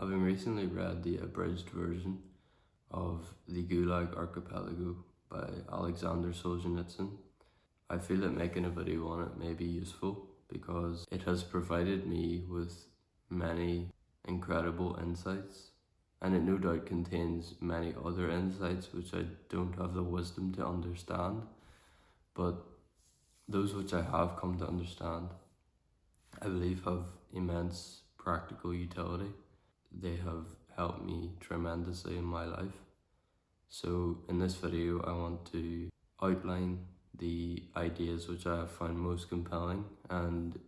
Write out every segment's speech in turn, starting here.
Having recently read the abridged version of the Gulag Archipelago by Alexander Solzhenitsyn, I feel that making a video on it may be useful because it has provided me with many incredible insights, and it no doubt contains many other insights which I don't have the wisdom to understand, but those which I have come to understand, I believe have immense practical utility. They have helped me tremendously in my life. So in this video, I want to outline the ideas which I have found most compelling and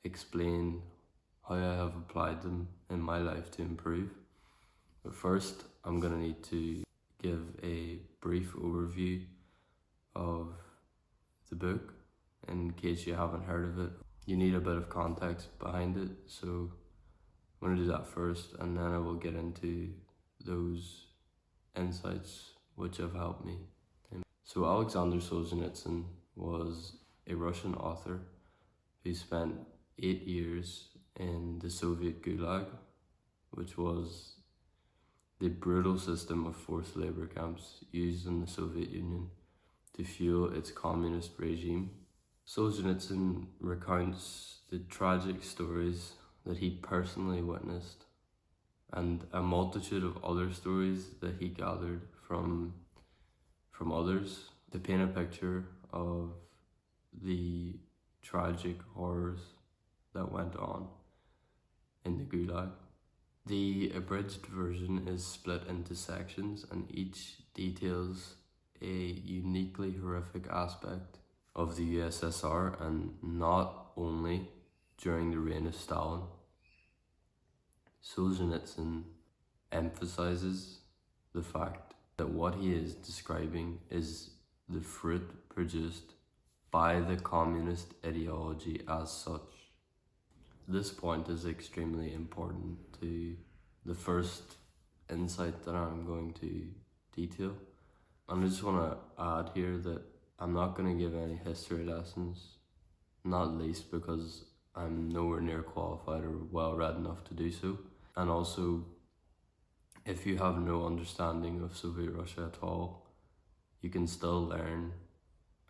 explain how I have applied them in my life to improve. But first, I'm going to need to give a brief overview of the book in case you haven't heard of it. You need a bit of context behind it, so I'm going to do that first, and then I will get into those insights which have helped me. So Alexander Solzhenitsyn was a Russian author who spent 8 years in the Soviet Gulag, which was the brutal system of forced labor camps used in the Soviet Union to fuel its communist regime. Solzhenitsyn recounts the tragic stories that he personally witnessed and a multitude of other stories that he gathered from others to paint a picture of the tragic horrors that went on in the Gulag. The abridged version is split into sections, and each details a uniquely horrific aspect of the USSR, and not only during the reign of Stalin. Solzhenitsyn emphasizes the fact that what he is describing is the fruit produced by the communist ideology as such. This point is extremely important to the first insight that I'm going to detail. And I just want to add here that I'm not going to give any history lessons, not least because I'm nowhere near qualified or well read enough to do so. And also, if you have no understanding of Soviet Russia at all, you can still learn,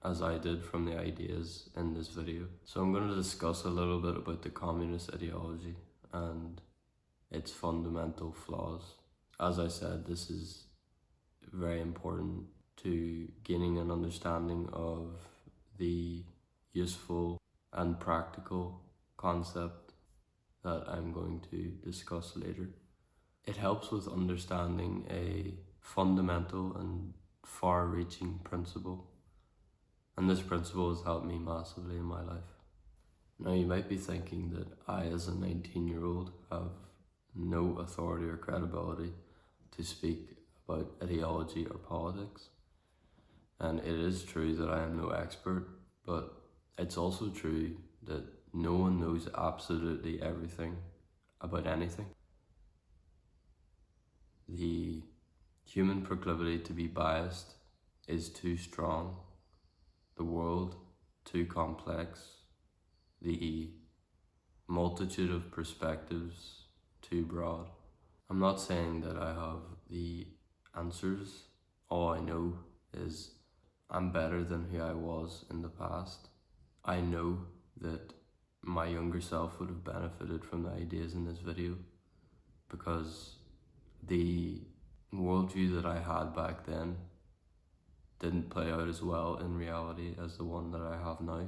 as I did, from the ideas in this video. So I'm going to discuss a little bit about the communist ideology and its fundamental flaws. As I said, this is very important to gaining an understanding of the useful and practical concept that I'm going to discuss later. It helps with understanding a fundamental and far-reaching principle, and this principle has helped me massively in my life. Now you might be thinking that I, as a 19-year-old, have no authority or credibility to speak about ideology or politics, and it is true that I am no expert, but it's also true that no one knows absolutely everything about anything. The human proclivity to be biased is too strong, the world too complex, the multitude of perspectives too broad. I'm not saying that I have the answers. All I know is I'm better than who I was in the past. I know that my younger self would have benefited from the ideas in this video, because the worldview that I had back then didn't play out as well in reality as the one that I have now,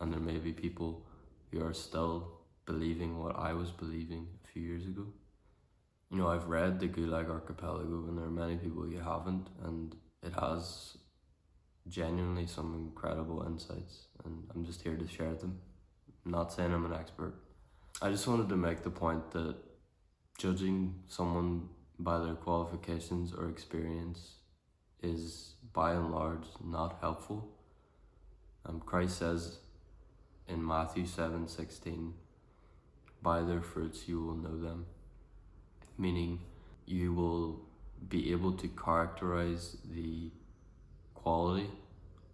and there may be people who are still believing what I was believing a few years ago. You know, I've read the Gulag Archipelago, and there are many people who haven't, and it has genuinely some incredible insights, and I'm just here to share them. I'm not saying I'm an expert. I just wanted to make the point that judging someone by their qualifications or experience is by and large not helpful. Christ says in Matthew 7:16, "By their fruits you will know them," meaning you will be able to characterize the quality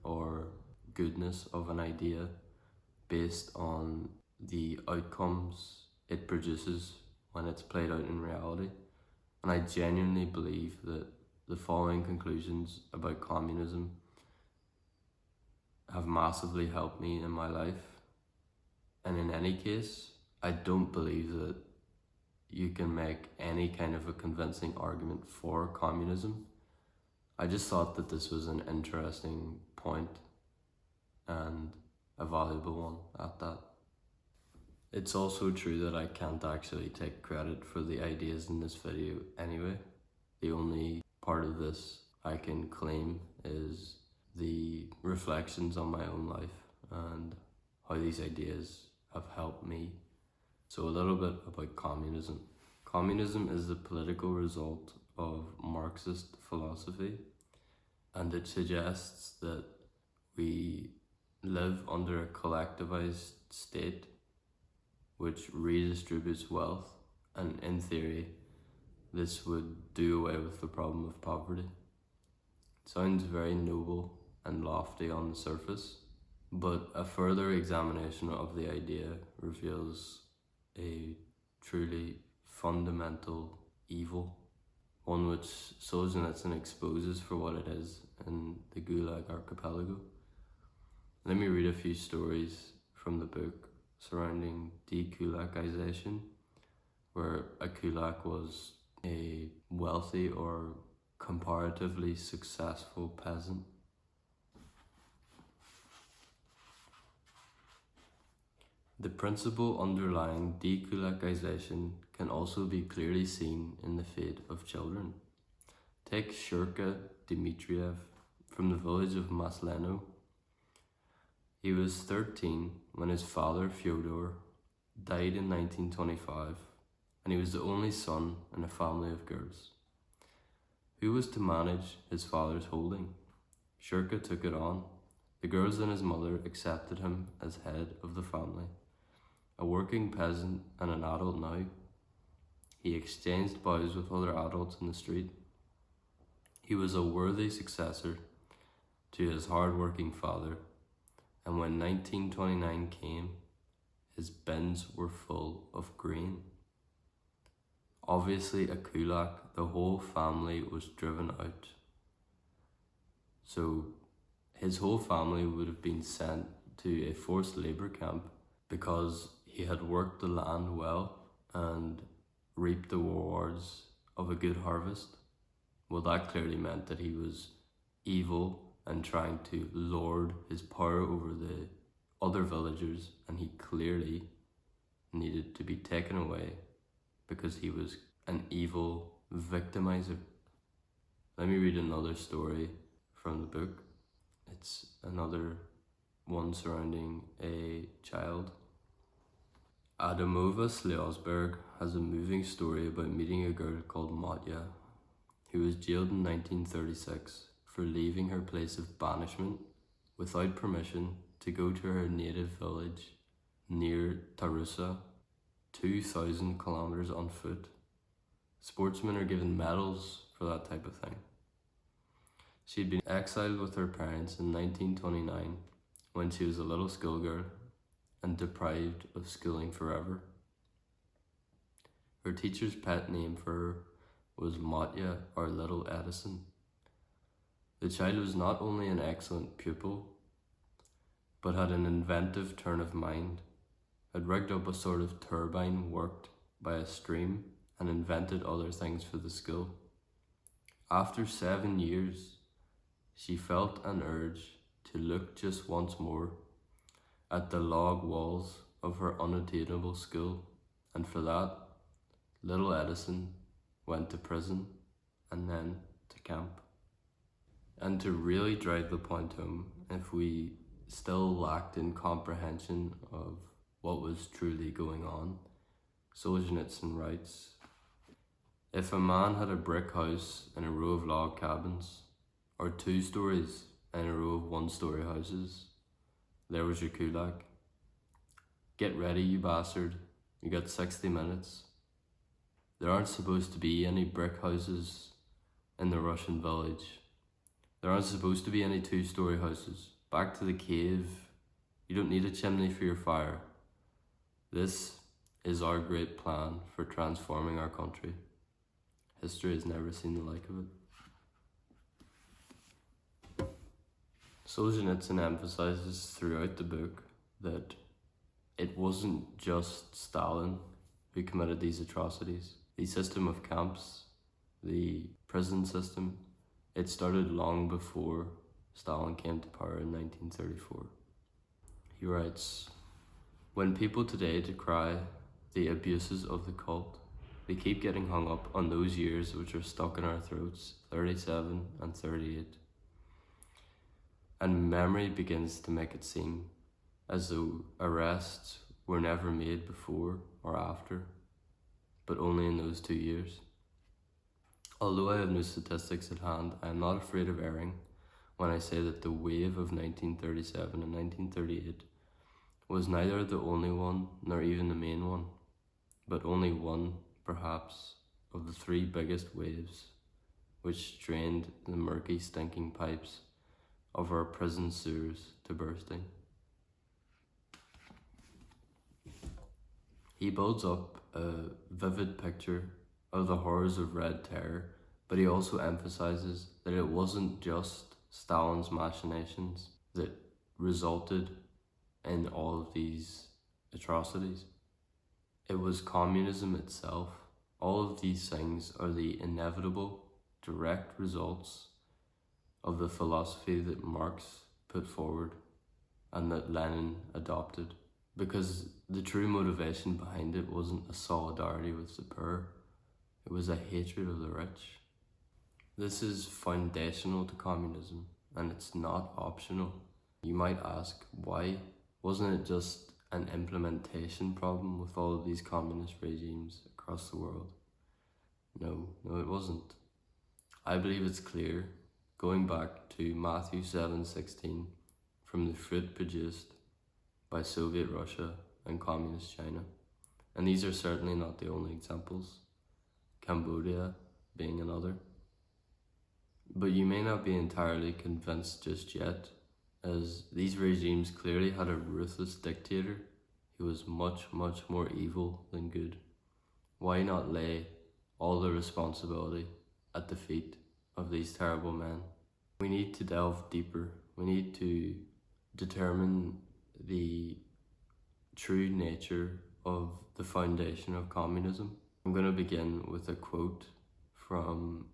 or goodness of an idea based on the outcomes it produces when it's played out in reality. And I genuinely believe that the following conclusions about communism have massively helped me in my life. And in any case, I don't believe that you can make any kind of a convincing argument for communism. I just thought that this was an interesting point and a valuable one at that. It's also true that I can't actually take credit for the ideas in this video anyway. The only part of this I can claim is the reflections on my own life and how these ideas have helped me. So a little bit about communism. Communism is the political result of Marxist philosophy, and it suggests that we live under a collectivized state which redistributes wealth, and in theory this would do away with the problem of poverty. It sounds very noble and lofty on the surface, but a further examination of the idea reveals a truly fundamental evil, one which Solzhenitsyn exposes for what it is in the Gulag Archipelago. Let me read a few stories from the book surrounding dekulakization, where a kulak was a wealthy or comparatively successful peasant. The principle underlying dekulakization can also be clearly seen in the fate of children. Take Shurka Dmitriev from the village of Masleno. He was 13 when his father, Fyodor, died in 1925, and he was the only son in a family of girls. Who was to manage his father's holding? Shurka took it on. The girls and his mother accepted him as head of the family. A working peasant and an adult now, he exchanged bows with other adults in the street. He was a worthy successor to his hard-working father, and when 1929 came, his bins were full of grain. Obviously a kulak, the whole family was driven out. So his whole family would have been sent to a forced labour camp because he had worked the land well and reaped the rewards of a good harvest. Well, that clearly meant that he was evil and trying to lord his power over the other villagers, and he clearly needed to be taken away because he was an evil victimizer. Let me read another story from the book. It's another one surrounding a child. Adamova Sliosberg has a moving story about meeting a girl called Matya, who was jailed in 1936 for leaving her place of banishment without permission to go to her native village near Tarusa, 2,000 kilometers on foot. Sportsmen are given medals for that type of thing. She had been exiled with her parents in 1929 when she was a little schoolgirl and deprived of schooling forever. Her teacher's pet name for her was Matya, or Little Edison. The child was not only an excellent pupil, but had an inventive turn of mind, had rigged up a sort of turbine worked by a stream, and invented other things for the school. After 7 years, she felt an urge to look just once more at the log walls of her unattainable school, and for that, little Edison went to prison and then to camp. And to really drive the point home, if we still lacked in comprehension of what was truly going on, Solzhenitsyn writes, if a man had a brick house and a row of log cabins, or 2 stories and a row of 1-story houses, there was your kulak. Get ready, you bastard, you got 60 minutes. There aren't supposed to be any brick houses in the Russian village. There aren't supposed to be any 2-story houses. Back to the cave. You don't need a chimney for your fire. This is our great plan for transforming our country. History has never seen the like of it. Solzhenitsyn emphasizes throughout the book that it wasn't just Stalin who committed these atrocities. The system of camps, the prison system, it started long before Stalin came to power in 1934. He writes, "When people today decry the abuses of the cult, they keep getting hung up on those years which are stuck in our throats, 37 and 38. And memory begins to make it seem as though arrests were never made before or after, but only in those 2 years. Although I have no statistics at hand, I am not afraid of erring when I say that the wave of 1937 and 1938 was neither the only one nor even the main one, but only one, perhaps, of the 3 biggest waves which drained the murky, stinking pipes of our prison sewers to bursting." He builds up a vivid picture of the horrors of Red Terror, but he also emphasizes that it wasn't just Stalin's machinations that resulted in all of these atrocities. It was communism itself. All of these things are the inevitable, direct results of the philosophy that Marx put forward and that Lenin adopted, because the true motivation behind it wasn't a solidarity with the poor, it was a hatred of the rich. This is foundational to communism, and it's not optional. You might ask, why? Wasn't it just an implementation problem with all of these communist regimes across the world? No, it wasn't. I believe it's clear, going back to Matthew 7:16, from the fruit produced by Soviet Russia and Communist China. And these are certainly not the only examples, Cambodia being another. But you may not be entirely convinced just yet, as these regimes clearly had a ruthless dictator who was much, much more evil than good. Why not lay all the responsibility at the feet of these terrible men? We need to delve deeper. We need to determine the true nature of the foundation of communism. I'm going to begin with a quote from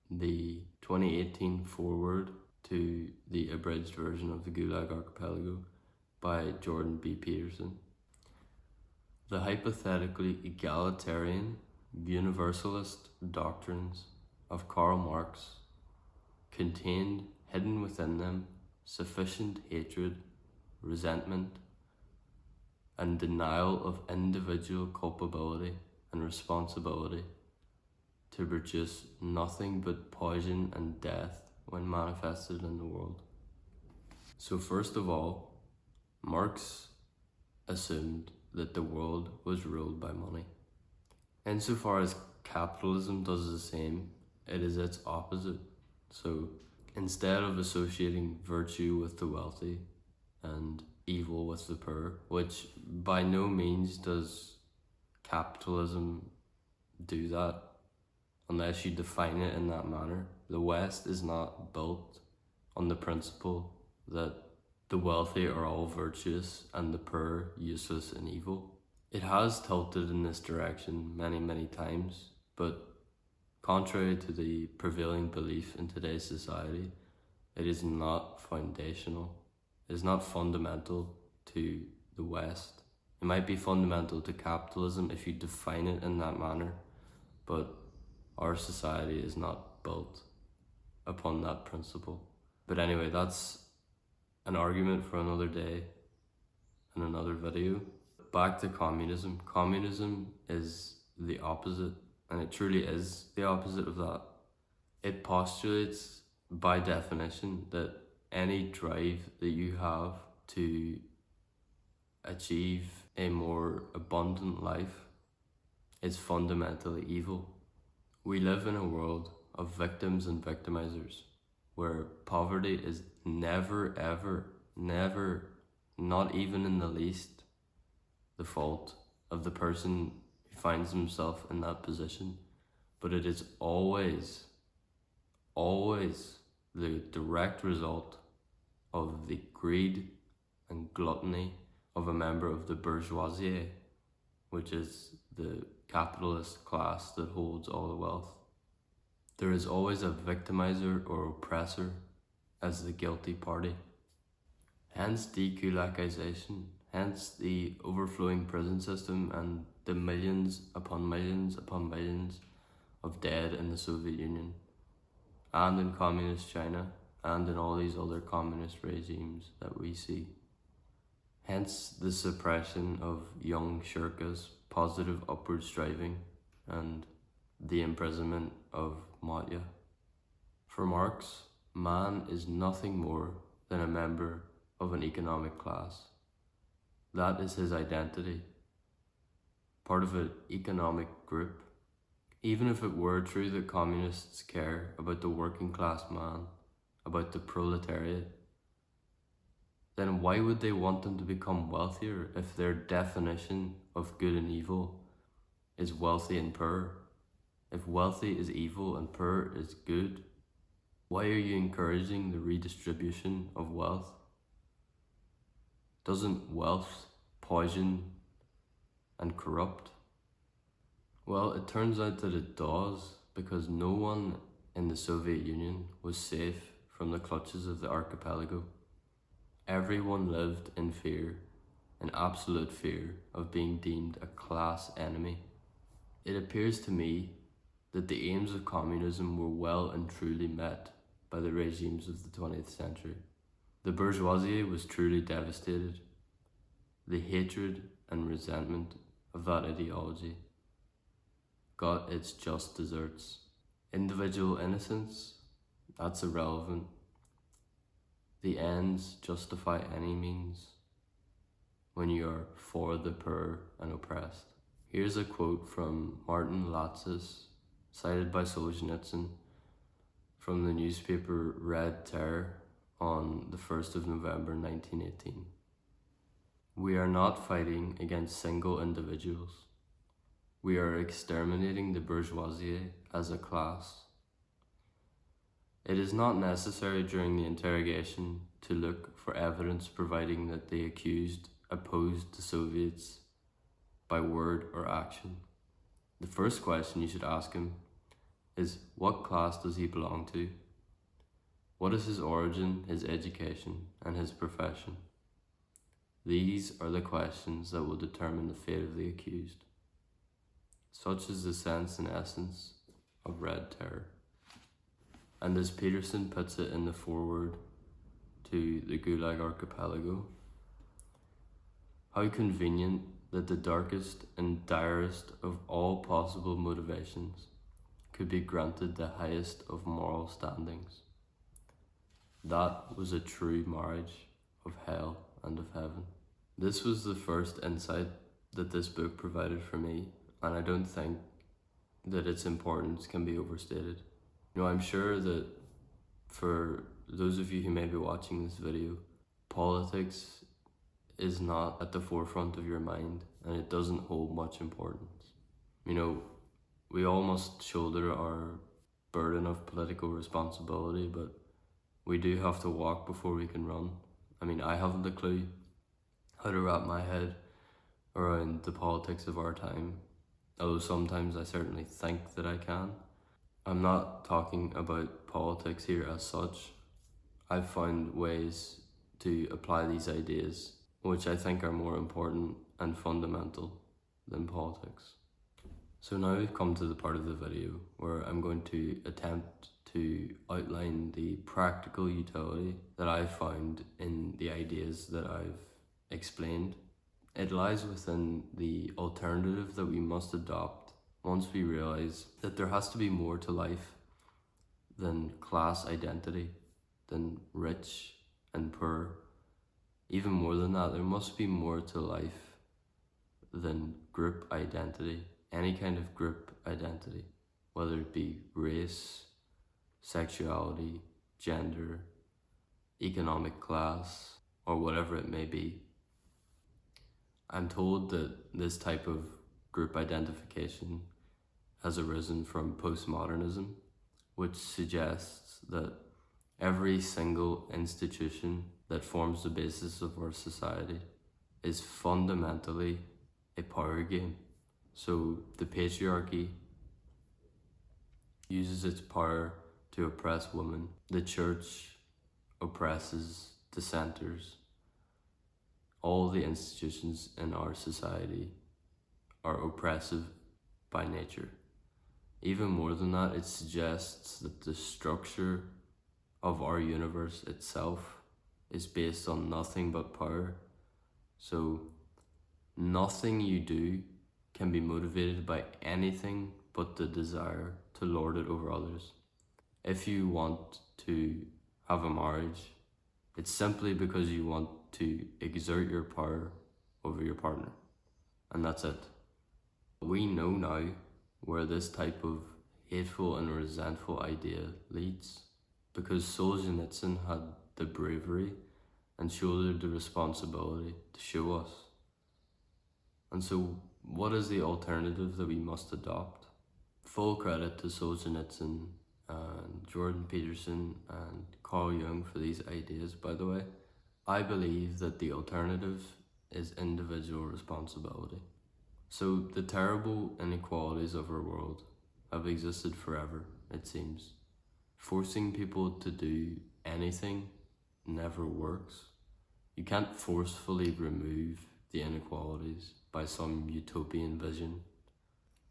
the 2018 foreword to the abridged version of the Gulag Archipelago by Jordan B. Peterson. "The hypothetically egalitarian, universalist doctrines of Karl Marx contained hidden within them sufficient hatred, resentment, and denial of individual culpability and responsibility to produce nothing but poison and death when manifested in the world." So first of all, Marx assumed that the world was ruled by money. Insofar as capitalism does the same, it is its opposite. So instead of associating virtue with the wealthy and evil with the poor, which by no means does capitalism do that, unless you define it in that manner. The West is not built on the principle that the wealthy are all virtuous and the poor useless and evil. It has tilted in this direction many, many times, but contrary to the prevailing belief in today's society, it is not foundational. It is not fundamental to the West. It might be fundamental to capitalism if you define it in that manner, but our society is not built upon that principle. But anyway, that's an argument for another day and another video. Back to communism. Communism is the opposite, and it truly is the opposite of that. It postulates, by definition, that any drive that you have to achieve a more abundant life is fundamentally evil. We live in a world of victims and victimizers, where poverty is never, ever, never, not even in the least, the fault of the person who finds himself in that position, but it is always, always the direct result of the greed and gluttony of a member of the bourgeoisie, which is the capitalist class that holds all the wealth. There is always a victimizer or oppressor as the guilty party. Hence dekulakization, hence the overflowing prison system and the millions upon millions upon millions of dead in the Soviet Union, and in communist China, and in all these other communist regimes that we see. Hence the suppression of young shirkas, positive upward striving, and the imprisonment of Matya. For Marx, man is nothing more than a member of an economic class. That is his identity, part of an economic group. Even if it were true that communists care about the working class man, about the proletariat, then why would they want them to become wealthier if their definition of good and evil is wealthy and poor? If wealthy is evil and poor is good, why are you encouraging the redistribution of wealth? Doesn't wealth poison and corrupt? Well, it turns out that it does, because no one in the Soviet Union was safe from the clutches of the archipelago. Everyone lived in fear, in absolute fear of being deemed a class enemy. It appears to me that the aims of communism were well and truly met by the regimes of the 20th century. The bourgeoisie was truly devastated. The hatred and resentment of that ideology got its just deserts. Individual innocence, that's irrelevant. The ends justify any means when you are for the poor and oppressed. Here's a quote from Martin Latzis, cited by Solzhenitsyn, from the newspaper Red Terror on the 1st of November 1918. We are not fighting against single individuals. We are exterminating the bourgeoisie as a class. It is not necessary during the interrogation to look for evidence providing that the accused opposed the Soviets by word or action. The first question you should ask him is, what class does he belong to? What is his origin, his education, and his profession? These are the questions that will determine the fate of the accused. Such is the sense and essence of Red Terror. And as Peterson puts it in the foreword to the Gulag Archipelago, how convenient that the darkest and direst of all possible motivations could be granted the highest of moral standings. That was a true marriage of hell and of heaven. This was the first insight that this book provided for me, and I don't think that its importance can be overstated. You know, I'm sure that for those of you who may be watching this video, politics is not at the forefront of your mind, and it doesn't hold much importance. You know, we all must shoulder our burden of political responsibility, but we do have to walk before we can run. I mean, I haven't a clue how to wrap my head around the politics of our time, although sometimes I certainly think that I can. I'm not talking about politics here as such. I've found ways to apply these ideas which I think are more important and fundamental than politics. So now we've come to the part of the video where I'm going to attempt to outline the practical utility that I've found in the ideas that I've explained. It lies within the alternative that we must adopt once we realize that there has to be more to life than class identity, than rich and poor. Even more than that, there must be more to life than group identity, any kind of group identity, whether it be race, sexuality, gender, economic class, or whatever it may be. I'm told that this type of group identification has arisen from postmodernism, which suggests that every single institution that forms the basis of our society is fundamentally a power game. So the patriarchy uses its power to oppress women. The church oppresses dissenters. All the institutions in our society are oppressive by nature. Even more than that, it suggests that the structure of our universe itself is based on nothing but power. So nothing you do can be motivated by anything but the desire to lord it over others. If you want to have a marriage, it's simply because you want to exert your power over your partner. And that's it. We know now where this type of hateful and resentful idea leads, because Solzhenitsyn had the bravery and shouldered the responsibility to show us. And so, what is the alternative that we must adopt? Full credit to Solzhenitsyn and Jordan Peterson and Carl Jung for these ideas, by the way. I believe that the alternative is individual responsibility. So the terrible inequalities of our world have existed forever, it seems. Forcing people to do anything never works. You can't forcefully remove the inequalities by some utopian vision.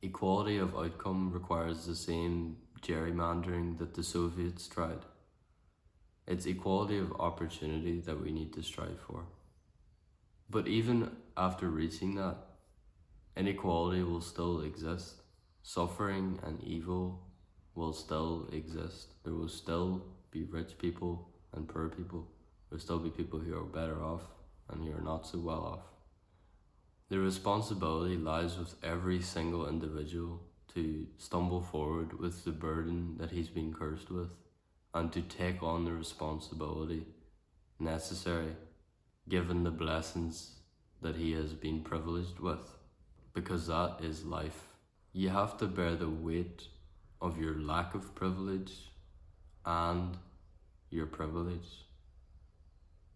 Equality of outcome requires the same gerrymandering that the Soviets tried. It's equality of opportunity that we need to strive for. But even after reaching that, inequality will still exist. Suffering and evil will still exist. There will still be rich people and poor people. There will still be people who are better off and who are not so well off. The responsibility lies with every single individual to stumble forward with the burden that he's been cursed with, and to take on the responsibility necessary given the blessings that he has been privileged with, because that is life. You have to bear the weight of your lack of privilege and your privilege,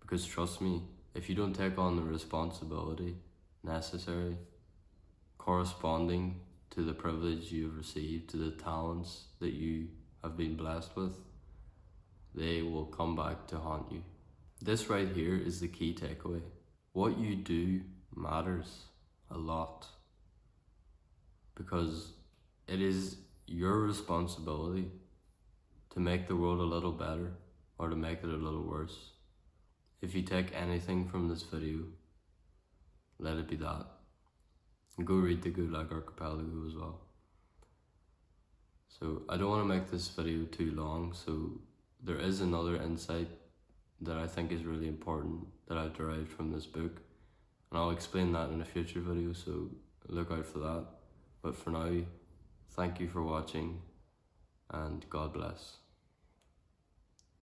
because trust me, if you don't take on the responsibility necessary corresponding to the privilege you have received, to the talents that you have been blessed with, they will come back to haunt you. This right here is the key takeaway. What you do matters a lot, because it is your responsibility to make the world a little better or to make it a little worse. If you take anything from this video, let it be that. And go read the Gulag Archipelago as well. So I don't want to make this video too long, so there is another insight that I think is really important that I derived from this book, and I'll explain that in a future video, so look out for that. But for now, thank you for watching, and God bless.